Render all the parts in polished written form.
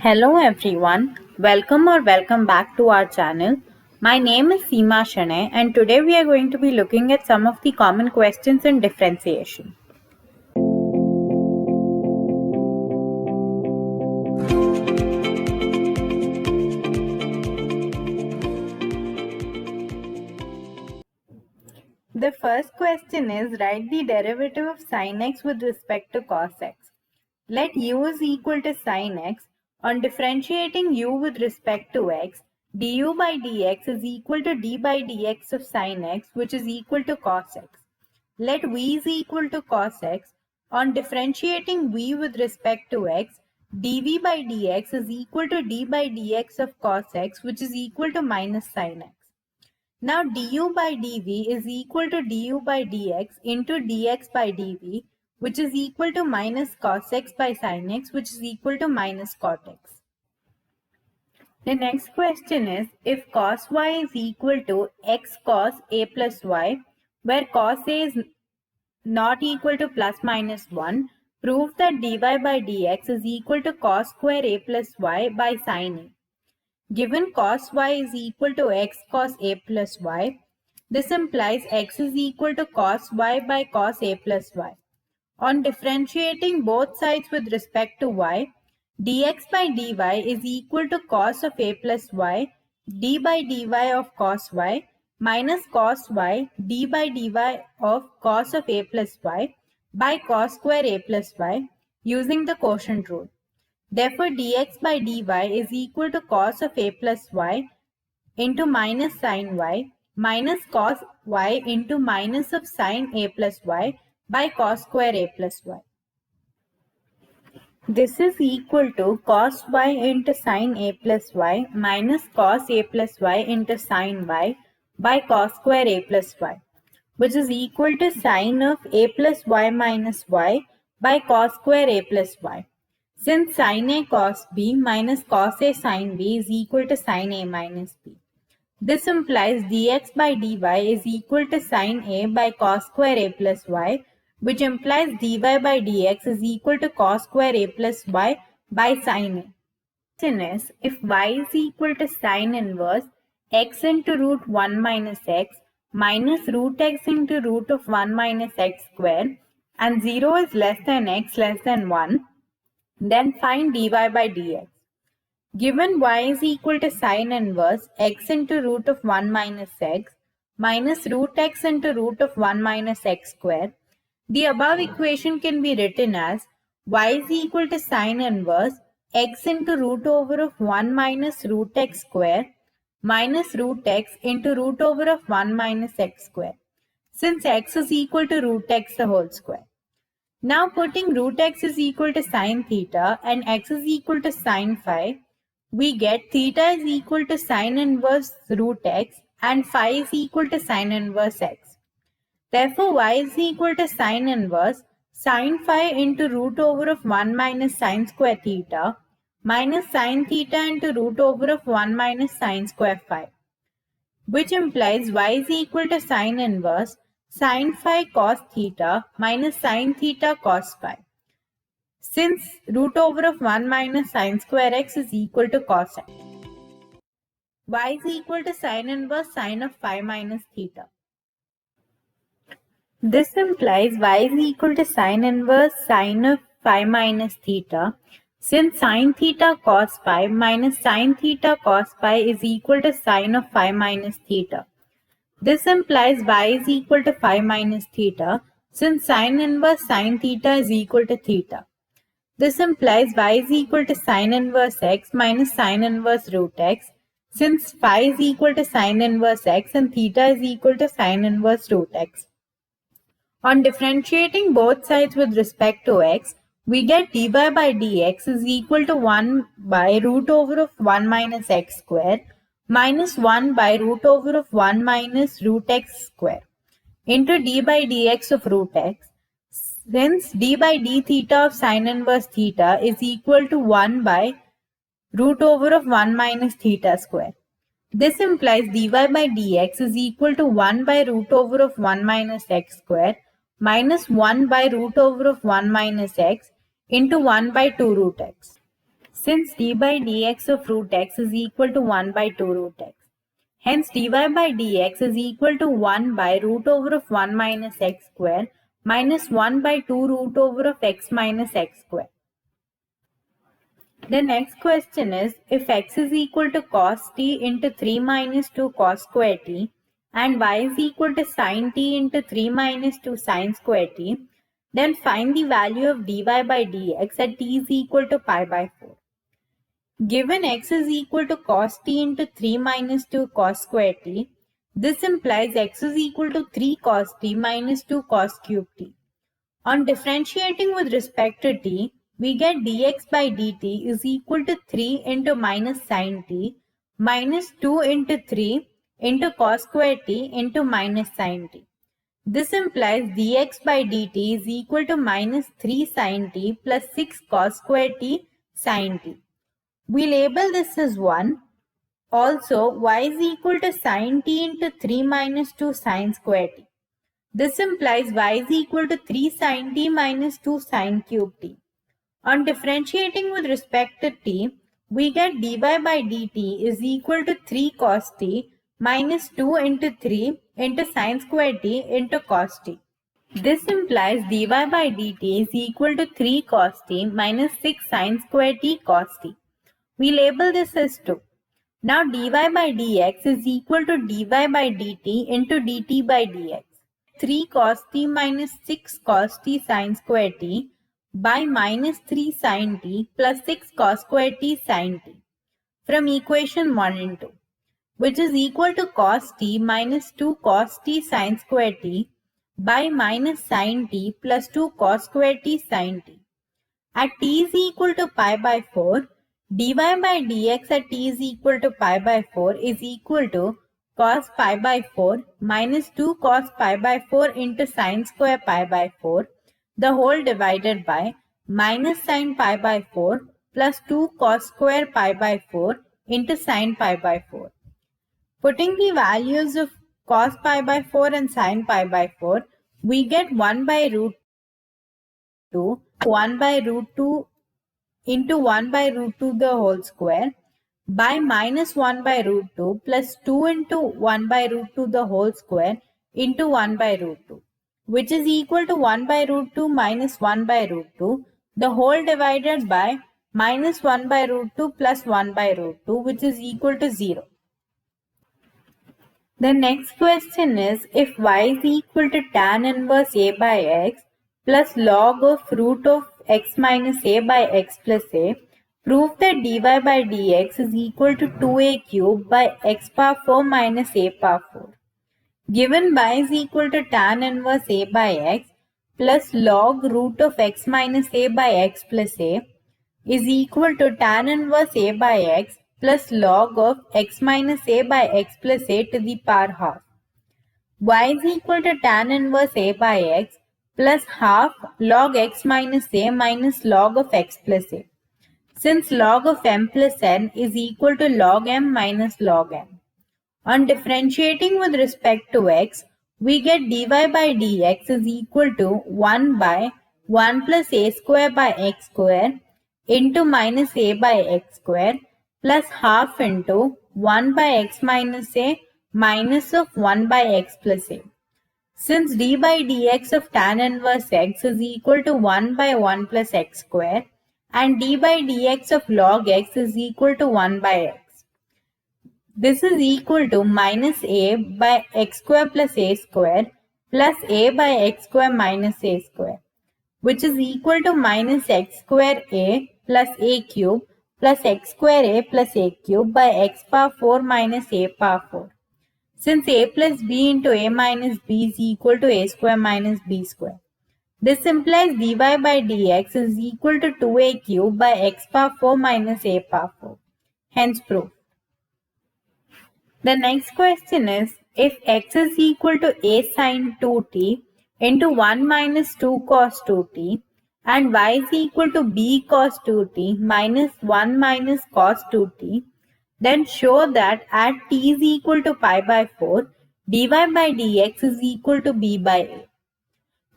Hello everyone, welcome back to our channel. My name is Seema Shane and today we are going to be looking at some of the common questions in differentiation. The first question is write the derivative of sin x with respect to cos x. Let u is equal to sin x. On differentiating u with respect to x, du by dx is equal to d by dx of sin x, which is equal to cos x. Let v is equal to cos x. On differentiating v with respect to x, dv by dx is equal to d by dx of cos x, which is equal to minus sin x. Now du by dv is equal to du by dx into dx by dv, which is equal to minus cos x by sin x, which is equal to minus cot x. The next question is, if cos y is equal to x cos a plus y, where cos a is not equal to plus minus 1, prove that dy by dx is equal to cos square a plus y by sin a. Given cos y is equal to x cos a plus y, this implies x is equal to cos y by cos a plus y. On differentiating both sides with respect to y, dx by dy is equal to cos of a plus y, d by dy of cos y, minus cos y, d by dy of cos of a plus y by cos square a plus y using the quotient rule. Therefore, dx by dy is equal to cos of a plus y into minus sin y minus cos y into minus of sin a plus y by cos square a plus y. This is equal to cos y into sin a plus y minus cos a plus y into sin y by cos square a plus y, which is equal to sin of a plus y minus y by cos square a plus y. Since sin a cos b minus cos a sin b is equal to sin a minus b. This implies dx by dy is equal to sin a by cos square a plus y, which implies dy by dx is equal to cos square a plus y by sin a. Question is, if y is equal to sin inverse x into root 1 minus x minus root x into root of 1 minus x square and 0 is less than x less than 1, then find dy by dx. Given y is equal to sin inverse x into root of 1 minus x minus root x into root of 1 minus x square, the above equation can be written as y is equal to sin inverse x into root over of 1 minus root x square minus root x into root over of 1 minus x square, since x is equal to root x the whole square. Now putting root x is equal to sin theta and x is equal to sin phi, we get theta is equal to sin inverse root x and phi is equal to sin inverse x. Therefore, y is equal to sin inverse sin phi into root over of 1 minus sin square theta minus sin theta into root over of 1 minus sin square phi, which implies y is equal to sin inverse sin phi cos theta minus sin theta cos phi. Since root over of 1 minus sin square x is equal to cos x, y is equal to sin inverse sin of phi minus theta. This implies y is equal to sin inverse sin of phi minus theta, since sin theta cos phi minus sin theta cos phi is equal to sin of phi minus theta. This implies y is equal to phi minus theta, since sin inverse sin theta is equal to theta. This implies y is equal to sin inverse x minus sin inverse root x, since phi is equal to sin inverse x and theta is equal to sin inverse root x. On differentiating both sides with respect to x, we get dy by dx is equal to 1 by root over of 1 minus x square minus 1 by root over of 1 minus root x square into d by dx of root x. Since d by d theta of sin inverse theta is equal to 1 by root over of 1 minus theta square. This implies dy by dx is equal to 1 by root over of 1 minus x square minus 1 by root over of 1 minus x into 1 by 2 root x. since d by dx of root x is equal to 1 by 2 root x. Hence dy by dx is equal to 1 by root over of 1 minus x square minus 1 by 2 root over of x minus x square. The next question is, if x is equal to cos t into 3 minus 2 cos square t and y is equal to sin t into 3 minus 2 sin square t, then find the value of dy by dx at t is equal to pi by 4. Given x is equal to cos t into 3 minus 2 cos square t, this implies x is equal to 3 cos t minus 2 cos cube t. On differentiating with respect to t, we get dx by dt is equal to 3 into minus sin t minus 2 into 3 into cos square t into minus sin t. This implies dx by dt is equal to minus 3 sin t plus 6 cos square t sin t. We label this as 1. Also, y is equal to sin t into 3 minus 2 sin square t. This implies y is equal to 3 sin t minus 2 sin cube t. On differentiating with respect to t, we get dy by dt is equal to 3 cos t minus 2 into 3 into sin square t into cos t. This implies dy by dt is equal to 3 cos t minus 6 sin square t cos t. We label this as 2. Now dy by dx is equal to dy by dt into dt by dx. 3 cos t minus 6 cos t sin square t by minus 3 sin t plus 6 cos square t sin t from equation 1 and 2, which is equal to cos t minus 2 cos t sin square t by minus sin t plus 2 cos square t sin t. At t is equal to pi by 4, dy by dx at t is equal to pi by 4 is equal to cos pi by 4 minus 2 cos pi by 4 into sin square pi by 4, the whole divided by minus sin pi by 4 plus 2 cos square pi by 4 into sin pi by 4. Putting the values of cos pi by 4 and sin pi by 4, we get 1 by root 2, 1 by root 2 into 1 by root 2 the whole square by minus 1 by root 2 plus 2 into 1 by root 2 the whole square into 1 by root 2, which is equal to 1 by root 2 minus 1 by root 2, the whole divided by minus 1 by root 2 plus 1 by root 2, which is equal to 0. The next question is, if y is equal to tan inverse a by x plus log of root of x minus a by x plus a, prove that dy by dx is equal to 2a cube by x power 4 minus a power 4. Given y is equal to tan inverse a by x plus log root of x minus a by x plus a is equal to tan inverse a by x plus log of x minus a by x plus a to the power half. Y is equal to tan inverse a by x plus half log x minus a minus log of x plus a, since log of m plus n is equal to log m minus log n. On differentiating with respect to x, we get dy by dx is equal to 1 by 1 plus a square by x square into minus a by x square plus half into 1 by x minus a minus of 1 by x plus a. Since d by dx of tan inverse x is equal to 1 by 1 plus x square and d by dx of log x is equal to 1 by x. This is equal to minus a by x square plus a square plus a by x square minus a square, which is equal to minus x square a plus a cube plus x square a plus a cube by x power 4 minus a power 4. Since a plus b into a minus b is equal to a square minus b square. This implies dy by dx is equal to 2a cube by x power 4 minus a power 4. Hence proof. The next question is, if x is equal to a sin 2t into 1 minus 2 cos 2t and y is equal to b cos 2t minus 1 minus cos 2t, then show that at t is equal to pi by 4, dy by dx is equal to b by a.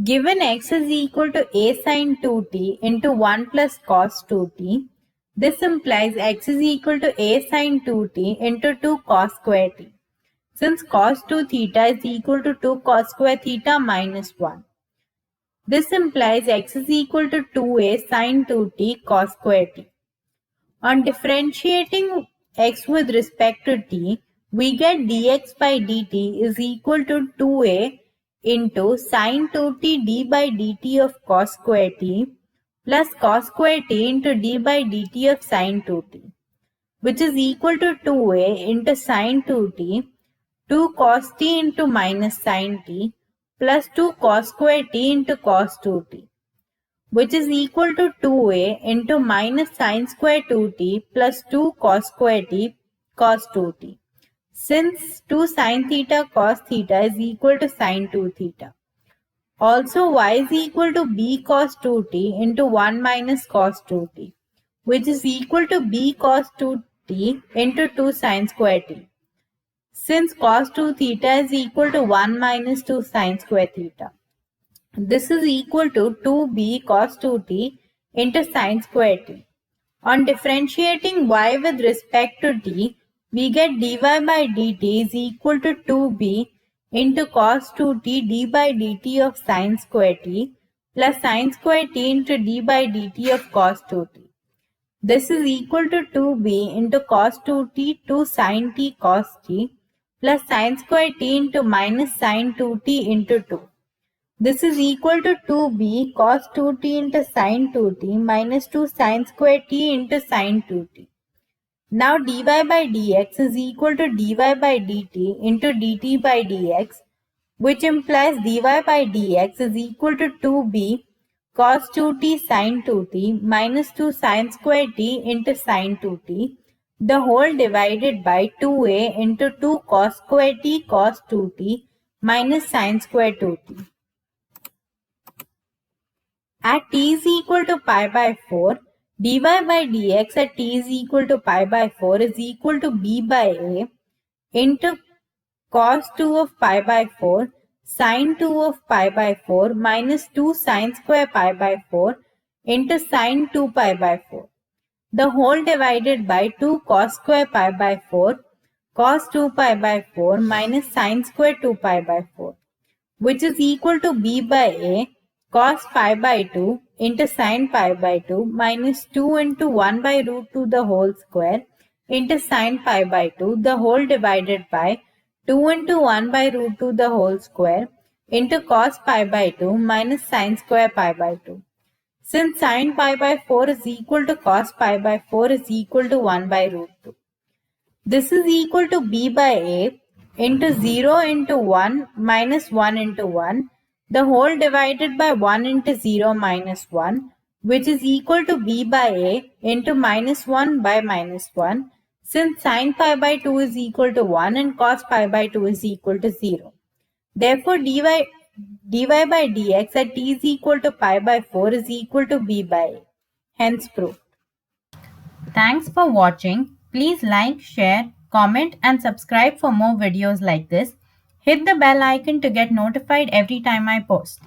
Given x is equal to a sin 2t into 1 plus cos 2t, This implies x is equal to a sine 2t into 2 cos square t. Since cos 2 theta is equal to 2 cos square theta minus 1. This implies x is equal to 2a sine 2t cos square t. On differentiating x with respect to t, we get dx by dt is equal to 2a into sine 2t d by dt of cos square t plus cos square t into d by dt of sine 2t, which is equal to 2a into sine 2t, 2 cos t into minus sine t plus 2 cos square t into cos 2t, which is equal to 2a into minus sine square 2t plus 2 cos square t cos 2t. Since 2 sine theta cos theta is equal to sine 2 theta. Also, y is equal to b cos 2t into 1 minus cos 2t, which is equal to b cos 2t into 2 sine square t. Since cos 2 theta is equal to 1 minus 2 sine square theta. This is equal to 2b cos 2t into sine square t. On differentiating y with respect to t, we get dy by dt is equal to 2b into cos 2t d by dt of sine square t plus sine square t into d by dt of cos 2t. This is equal to 2b into cos 2t 2 sine t cos t plus sine square t into minus sine 2t into 2. This is equal to 2b cos 2t into sine 2t minus 2 sine square t into sine 2t. Now dy by dx is equal to dy by dt into dt by dx, which implies dy by dx is equal to 2b cos 2t sine 2t minus 2 sine square t into sine 2t, the whole divided by 2a into 2 cos square t cos 2t minus sine square 2t. At t is equal to pi by 4, dy by dx at t is equal to pi by 4 is equal to b by a into cos 2 of pi by 4 sine 2 of pi by 4 minus 2 sine square pi by 4 into sine 2 pi by 4. The whole divided by 2 cos square pi by 4 cos 2 pi by 4 minus sine square 2 pi by 4, which is equal to b by a cos pi by 2 into sine pi by 2 minus 2 into 1 by root 2 the whole square into sine pi by 2 the whole divided by 2 into 1 by root 2 the whole square into cos pi by 2 minus sine square pi by 2. Since sine pi by 4 is equal to cos pi by 4 is equal to 1 by root 2. This is equal to b by a into 0 into 1 minus 1 into 1, the whole divided by 1 into 0 minus 1, which is equal to b by a into minus 1 by minus 1, since sin pi by 2 is equal to 1 and cos pi by 2 is equal to 0. Therefore, dy by dx at t is equal to pi by 4 is equal to b by a. Hence proved. Thanks for watching. Please like, share, comment and subscribe for more videos like this. Hit the bell icon to get notified every time I post.